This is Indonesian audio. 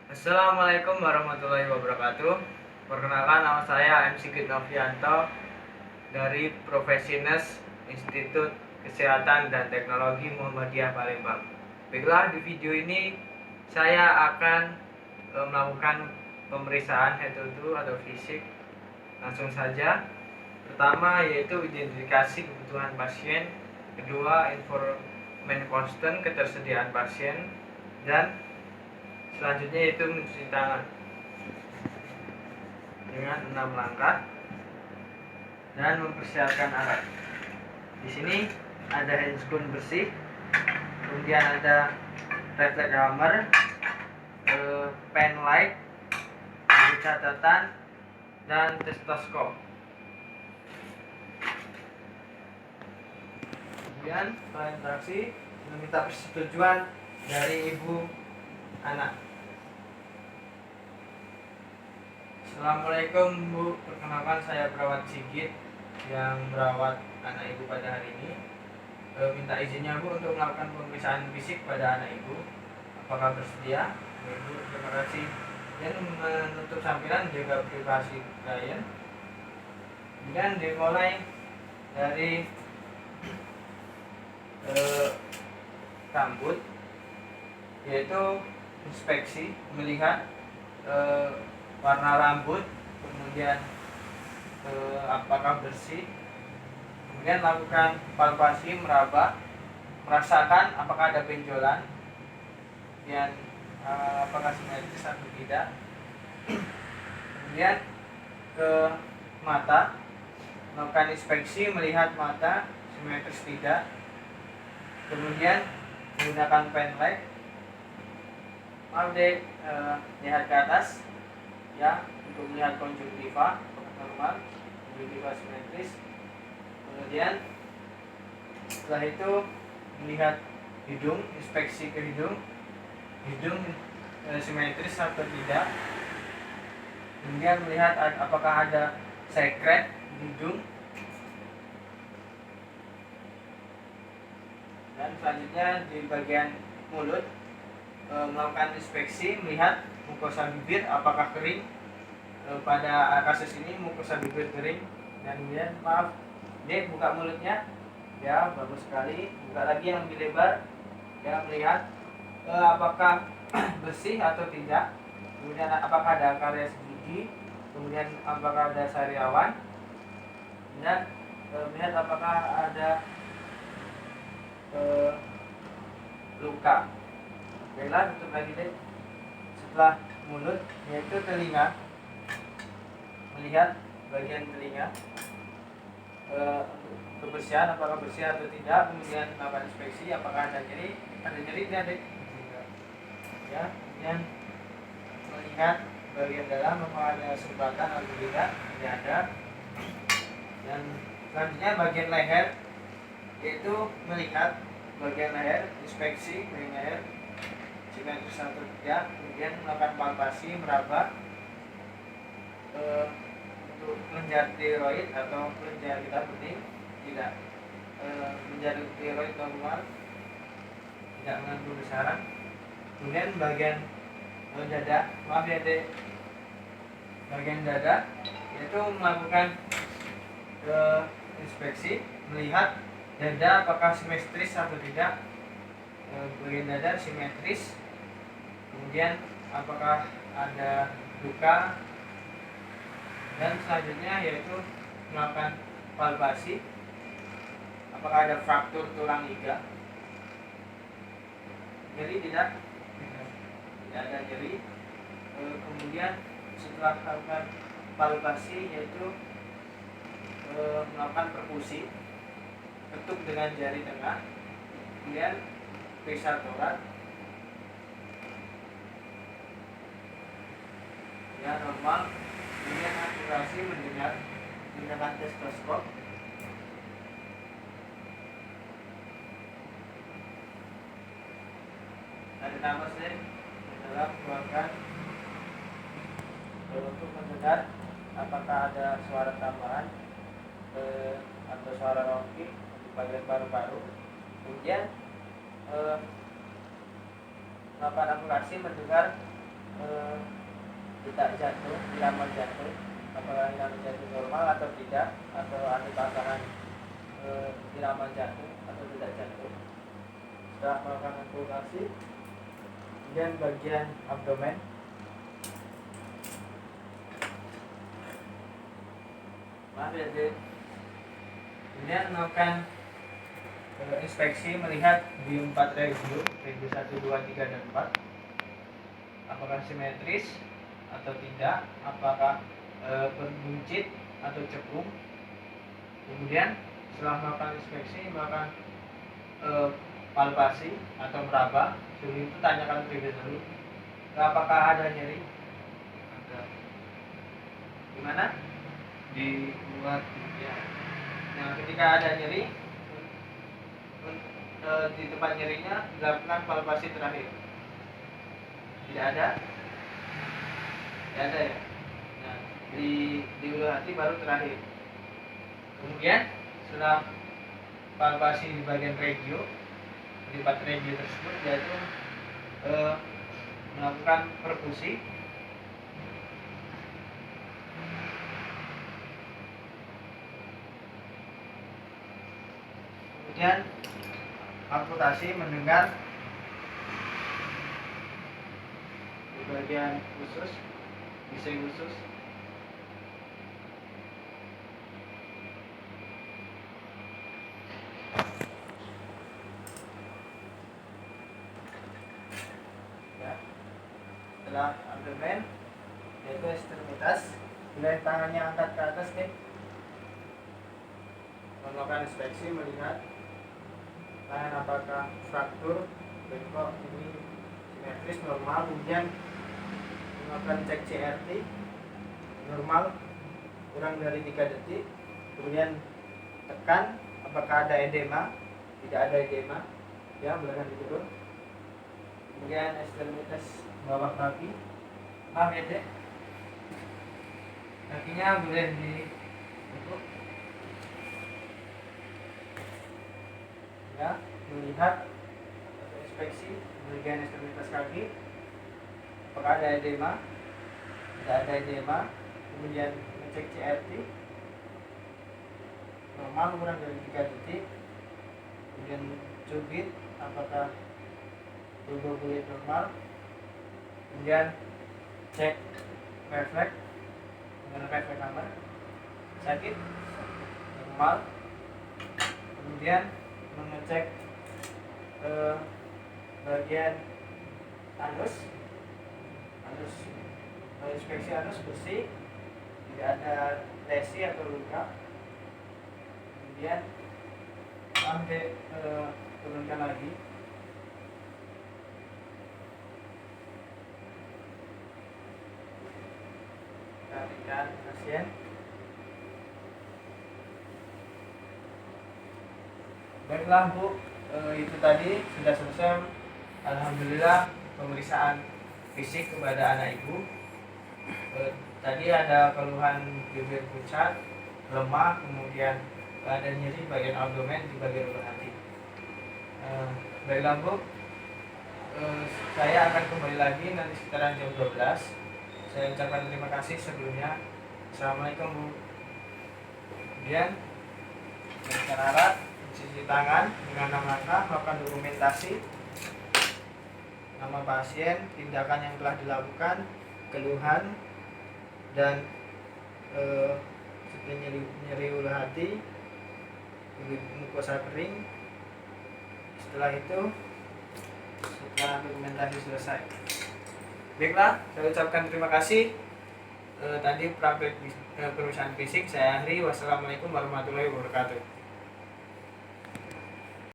Assalamualaikum warahmatullahi wabarakatuh. Perkenalkan, nama saya M. Sigit Novianto dari Profesines Institut Kesehatan dan Teknologi Muhammadiyah Palembang. Baiklah, di video ini saya akan melakukan pemeriksaan head to toe atau fisik. Langsung saja. Pertama yaitu identifikasi kebutuhan pasien, kedua informan constant ketersediaan pasien, dan selanjutnya itu mencuci tangan dengan 6 langkah dan mempersiapkan alat. Di sini ada handscoon bersih, kemudian ada refleks hammer, pen light, buku catatan, dan stetoskop. Kemudian setelah interaksi meminta persetujuan dari ibu anak. Assalamualaikum Bu, perkenalkan saya perawat Sigit yang merawat anak ibu pada hari ini. Minta izinnya Bu untuk melakukan pemeriksaan fisik pada anak ibu. Apakah bersedia? Ibu, terima kasih. Dan menutup sampiran jaga privasi klien. Kemudian dimulai dari rambut, yaitu inspeksi melihat warna rambut, kemudian apakah bersih, kemudian lakukan palpasi, meraba, merasakan apakah ada benjolan, kemudian apakah simetris atau tidak, kemudian ke mata, melakukan inspeksi melihat mata simetris tidak, kemudian menggunakan pen light, lihat ke atas ya, untuk melihat konjungtiva normal, konjungtiva simetris. Kemudian setelah itu melihat hidung, inspeksi ke hidung simetris atau tidak. Kemudian melihat apakah ada sekret di hidung. Dan selanjutnya di bagian mulut melakukan inspeksi melihat mukosa bibir apakah kering. Pada kasus ini mukosa bibir kering. Dan kemudian dia buka mulutnya ya, bagus sekali, buka lagi yang lebih lebar ya, melihat apakah bersih atau tidak, kemudian apakah ada karies gigi, kemudian apakah ada sariawan, dan melihat apakah ada luka. Baiklah, tutup lagi deh. Setelah mulut yaitu telinga, melihat bagian telinga kebersihan apakah bersih atau tidak, kemudian melakukan inspeksi apakah ada nyeri tidak deh ya, kemudian melihat bagian dalam apakah ada sumbatan atau tidak ada. Dan selanjutnya bagian leher, yaitu melihat bagian leher, inspeksi bagian leher simetris atau tidak, kemudian melakukan palpasi, meraba untuk kelenjar tiroid atau kelenjar getah bening tidak menjadi tiroid normal, tidak mengganggu besaran. Kemudian bagian dada, bagian dada, yaitu melakukan inspeksi melihat dada apakah simetris atau tidak. Bagian dada simetris, kemudian apakah ada luka. Dan selanjutnya yaitu melakukan palpasi apakah ada fraktur tulang iga. Nyeri tidak ada nyeri. Kemudian setelah melakukan palpasi yaitu melakukan perkusi, ketuk dengan jari tengah, kemudian periksa torak ya, normal. Kemudian akurasi mendengar menggunakan stetoskop. Ada nama saya dalam keluarkan untuk mendengar apakah ada suara tambahan atau suara ronki di bagian paru-paru. Kemudian melakukan akurasi mendengar detak jantung, irama jantung, apakah irama jantung normal atau tidak, atau ada tekanan irama jantung atau detak jantung. Setelah melakukan kalkulasi, kemudian bagian abdomen, maaf ya Dek. Kemudian melakukan inspeksi melihat di 4 regio 1, 2, 3, dan 4 apakah simetris atau tidak, apakah berbuncit atau cekung. Kemudian setelah melakukan inspeksi, melakukan palpasi atau meraba. Sebelum itu tanyakan terlebih dahulu, apakah ada nyeri? Ada. Gimana? Di luar ya. Nah, ketika ada nyeri, di tempat nyerinya dilakukan palpasi terakhir. Tidak ada? Tidak ada ya. Nah, di ulu hati baru terakhir. Kemudian setelah palpasi di bagian regio, di 4 regio tersebut, yaitu melakukan perkusi. Kemudian amputasi, mendengar di bagian usus, bising usus. Ya. Setelah abdomen, yaitu ekstremitas, kemudian tangannya angkat ke atas nih, melakukan inspeksi, melihat tangan apakah fraktur, bengkok, ini simetris, normal. Kemudian melakukan cek CRT, normal, kurang dari 3 detik. Kemudian tekan apakah ada edema, tidak ada edema, ya, bolehkan diturun. Kemudian ekstremitas bawah kaki, maaf ya Dek, kakinya boleh ditukuk, ya, melihat atau inspeksi bagian ekstremitas kaki apakah ada edema, tidak ada edema. Kemudian ngecek CRT, normal, kurang dari 3 detik. Kemudian cubit apakah tubuh kulit normal. Kemudian cek refleks dengan refleks kamar, sakit, normal. Kemudian mengecek bagian anus, inspeksi anus bersih, tidak ada lesi atau luka. Kemudian sampai turunkan lagi. Perhatikan pasien. Baiklah Bu, itu tadi sudah selesai. Alhamdulillah pemeriksaan fisik kepada anak Ibu. Tadi ada keluhan bibir pucat, lemah, kemudian ada nyeri bagian abdomen di bagian ulu hati. Baiklah Bu, saya akan kembali lagi nanti sekitaran jam 12. Saya ucapkan terima kasih sebelumnya. Assalamualaikum Bu. Kemudian dengan alat, cuci tangan dengan langkah, melakukan dokumentasi nama pasien, tindakan yang telah dilakukan, keluhan, dan seperti nyeri ulu hati, mukosa kering. Setelah itu, setelah dokumentasi selesai, baiklah, saya ucapkan terima kasih. Tadi praktek perusahaan fisik saya akhiri. Wassalamualaikum warahmatullahi wabarakatuh.